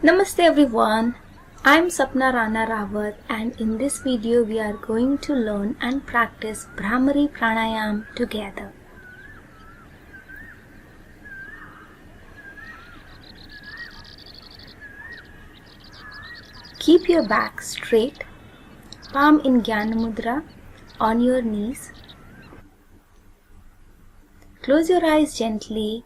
Namaste everyone, I'm Sapna Rana Rawat, and in this video we are going to learn and practice Bhramari Pranayama together. Keep your back straight, palm in Jnana Mudra on your knees. Close your eyes gently.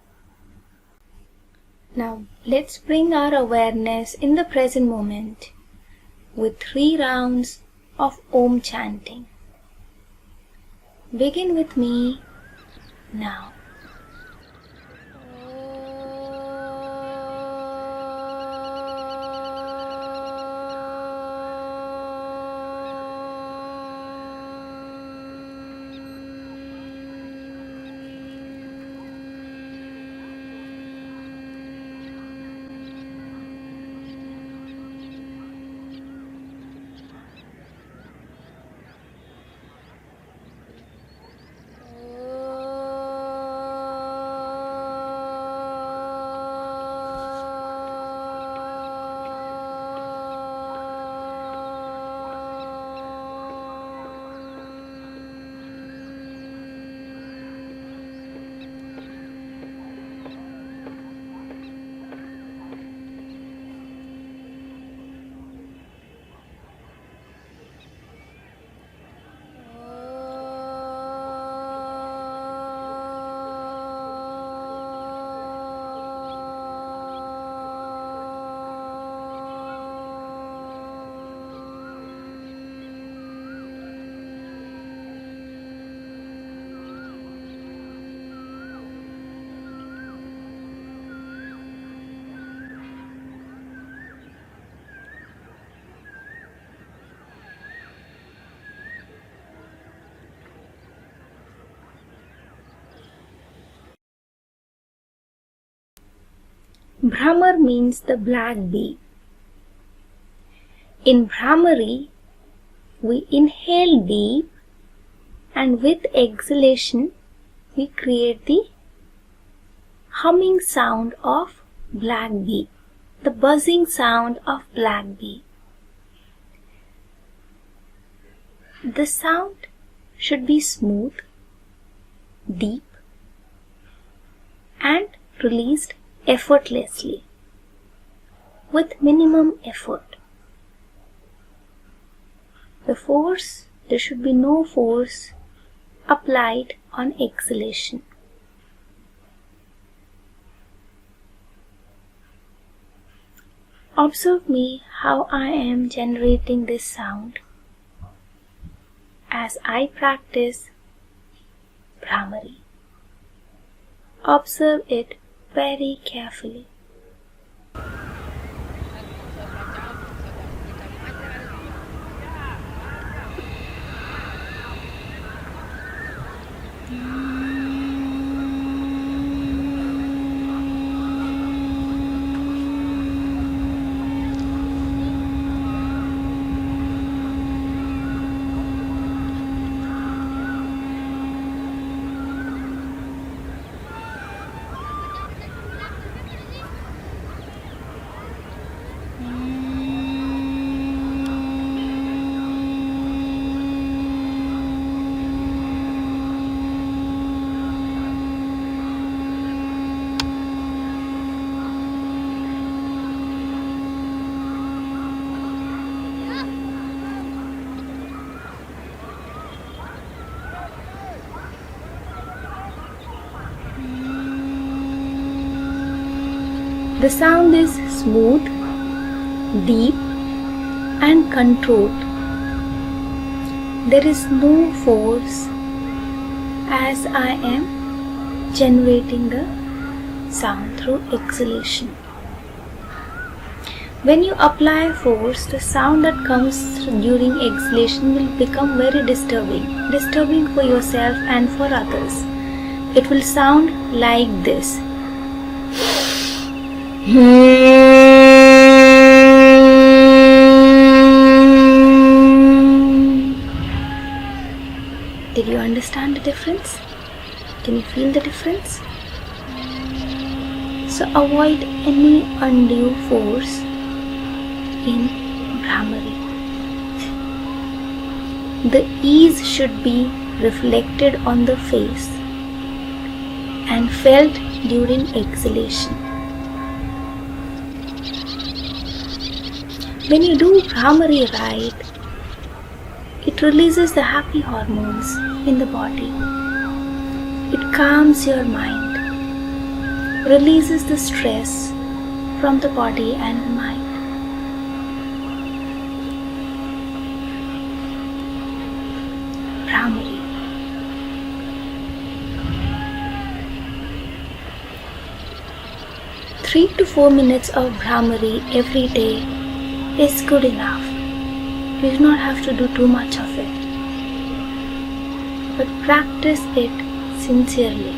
Now let's bring our awareness in the present moment with 3 rounds of Om chanting. Begin with me now. Bhramar means the black bee. In Bhramari, we inhale deep and with exhalation we create the humming sound of black bee, the buzzing sound of black bee. The sound should be smooth, deep and released effortlessly, with minimum effort. There should be no force applied on exhalation. Observe me how I am generating this sound as I practice Bhramari. Observe it very carefully. The sound is smooth, deep and controlled. There is no force as I am generating the sound through exhalation. When you apply force, the sound that comes during exhalation will become very disturbing for yourself and for others. It will sound like this. Did you understand the difference? Can you feel the difference? So avoid any undue force in Bhramari. The ease should be reflected on the face and felt during exhalation. When you do Bhramari right, it releases the happy hormones in the body. It calms your mind, releases the stress from the body and the mind. Bhramari. 3 to 4 minutes of Bhramari every day is good enough. You do not have to do too much of it, but practice it sincerely.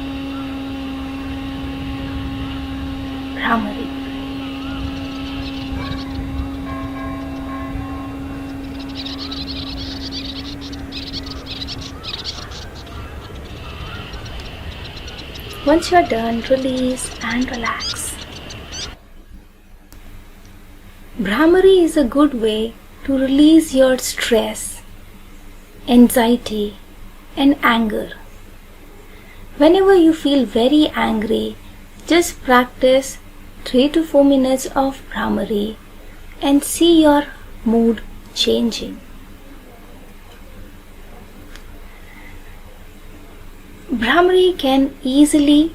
Bhramari. Once you are done, release and relax. Bhramari is a good way to release your stress, anxiety, and anger. Whenever you feel very angry, just practice 3 to 4 minutes of Bhramari and see your mood changing. Bhramari can easily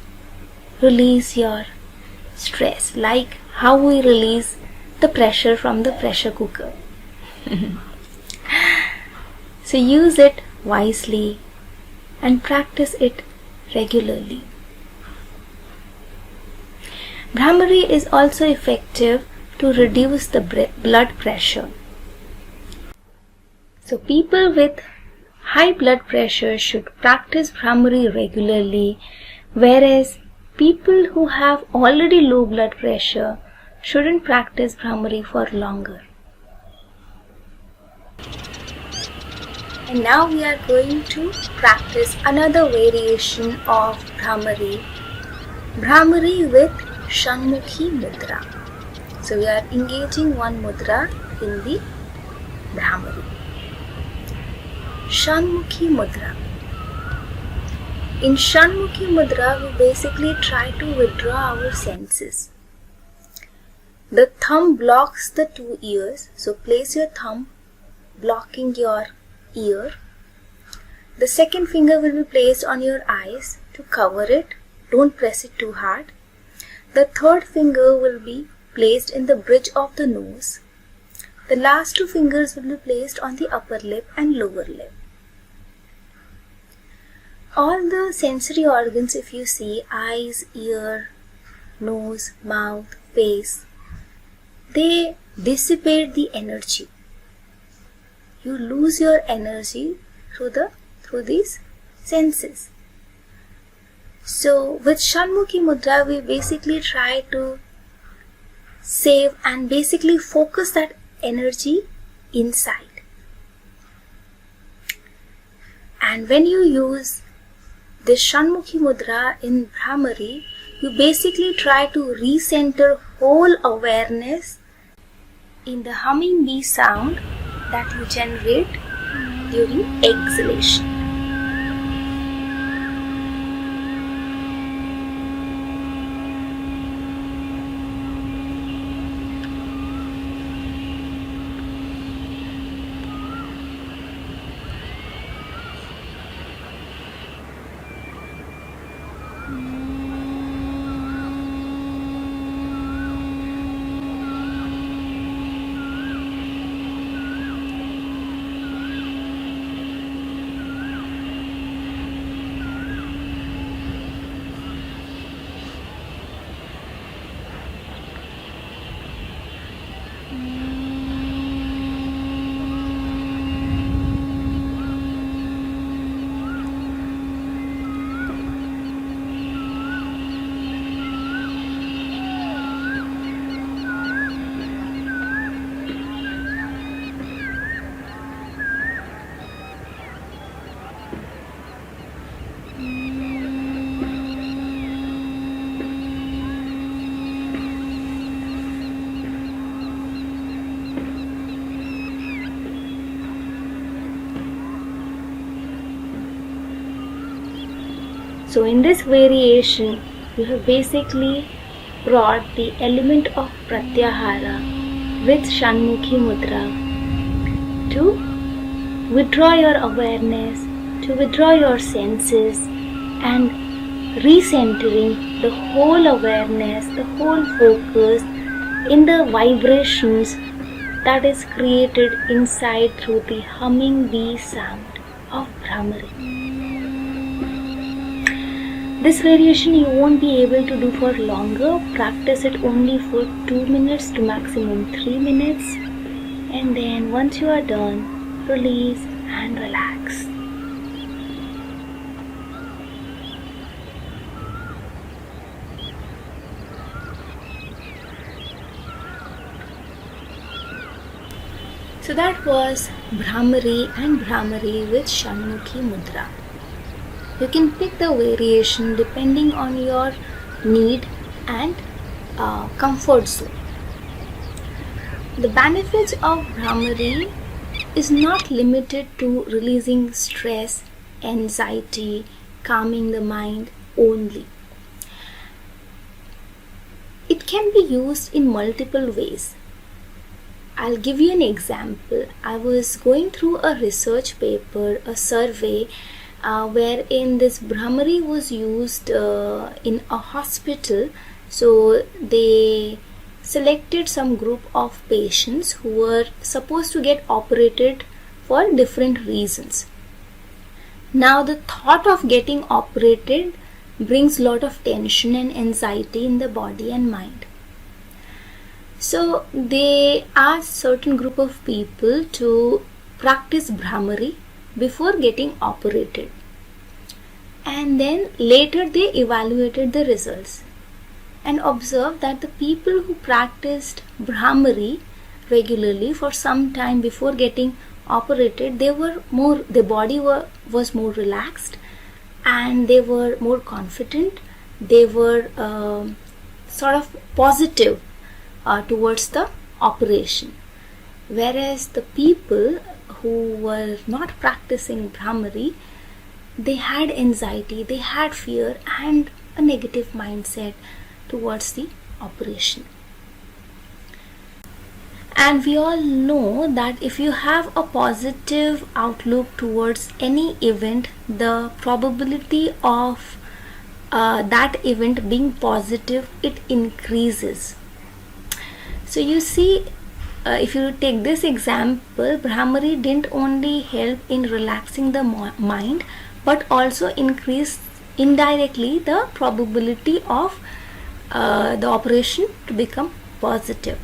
release your stress, like how we release the pressure from the pressure cooker. So use it wisely and practice it regularly. Bhramari is also effective to reduce the blood pressure. So people with high blood pressure should practice Bhramari regularly, whereas people who have already low blood pressure shouldn't practice Bhramari for longer. And now we are going to practice another variation of Bhramari, Bhramari with Shanmukhi Mudra. So we are engaging one mudra in the Bhramari. Shanmukhi Mudra. In Shanmukhi Mudra, we basically try to withdraw our senses. The thumb blocks the two ears, so place your thumb blocking your ear. The second finger will be placed on your eyes to cover it. Don't press it too hard. The third finger will be placed in the bridge of the nose. The last two fingers will be placed on the upper lip and lower lip. All the sensory organs, if you see, eyes, ear, nose, mouth, face, they dissipate the energy. You lose your energy through these senses. So with Shanmukhi Mudra, we basically try to save and basically focus that energy inside. And when you use this Shanmukhi Mudra in Bhramari, you basically try to recenter whole awareness in the humming bee sound that you generate during exhalation. So in this variation, you have basically brought the element of Pratyahara with Shanmukhi Mudra to withdraw your awareness, to withdraw your senses, and recentering the whole awareness, the whole focus in the vibrations that is created inside through the humming bee sound of Bhramari. This variation you won't be able to do for longer. Practice it only for 2 minutes to maximum 3 minutes, and then once you are done, release and relax. So that was Bhramari and Bhramari with Shanmukhi Mudra. You can pick the variation depending on your need and comfort zone. The benefits of Bhramari is not limited to releasing stress, anxiety, calming the mind only. It can be used in multiple ways. I'll give you an example. I was going through a research paper, a survey, wherein this Bhramari was used in a hospital. So they selected some group of patients who were supposed to get operated for different reasons. Now the thought of getting operated brings a lot of tension and anxiety in the body and mind. So they asked certain group of people to practice Bhramari before getting operated, and then later they evaluated the results and observed that the people who practiced Bhramari regularly for some time before getting operated, their body was more relaxed, and they were more confident. They were sort of positive towards the operation, whereas the people who were not practicing Bhramari, they had anxiety, they had fear and a negative mindset towards the operation. And we all know that if you have a positive outlook towards any event, the probability of that event being positive, it increases. So you see, if you take this example, Bhramari didn't only help in relaxing the mind, but also increased indirectly the probability of the operation to become positive.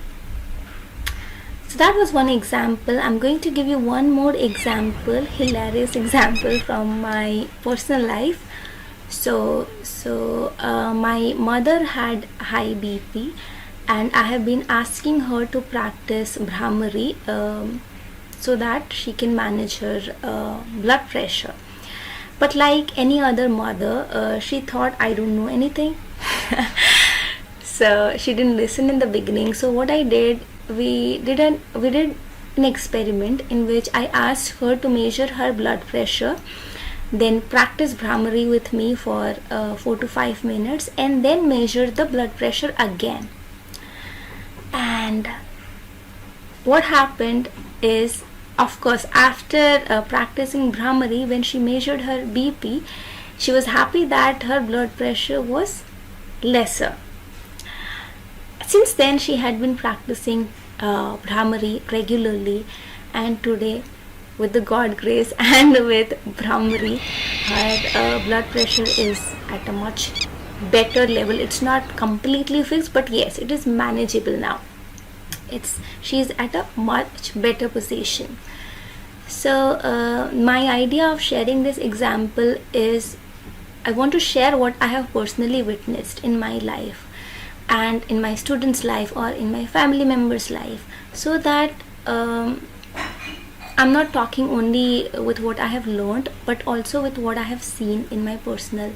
So that was one example. I'm going to give you one more example, hilarious example from my personal life. So my mother had high BP, and I have been asking her to practice Bhramari so that she can manage her blood pressure. But like any other mother, she thought I don't know anything. So she didn't listen in the beginning. So what I did, we did an experiment in which I asked her to measure her blood pressure, then practice Bhramari with me for 4 to 5 minutes, and then measure the blood pressure again. And what happened is, of course, after practicing Bhramari, when she measured her BP, she was happy that her blood pressure was lesser. Since then, she had been practicing Bhramari regularly, and today, with the God grace and with Bhramari, her blood pressure is at a much better level. It's not completely fixed, but yes, it is manageable now. She's at a much better position. So my idea of sharing this example is, I want to share what I have personally witnessed in my life and in my students' life or in my family members' life, so that I'm not talking only with what I have learned, but also with what I have seen in my personal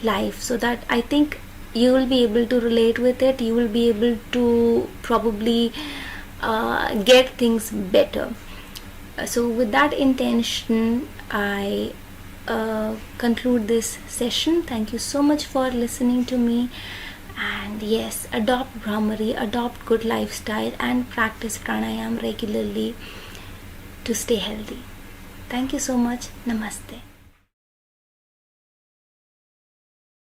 life, so that I think you will be able to relate with it. You will be able to probably get things better. So with that intention, I conclude this session. Thank you so much for listening to me. And yes, adopt Bhramari, adopt good lifestyle, and practice pranayama regularly to stay healthy. Thank you so much. Namaste.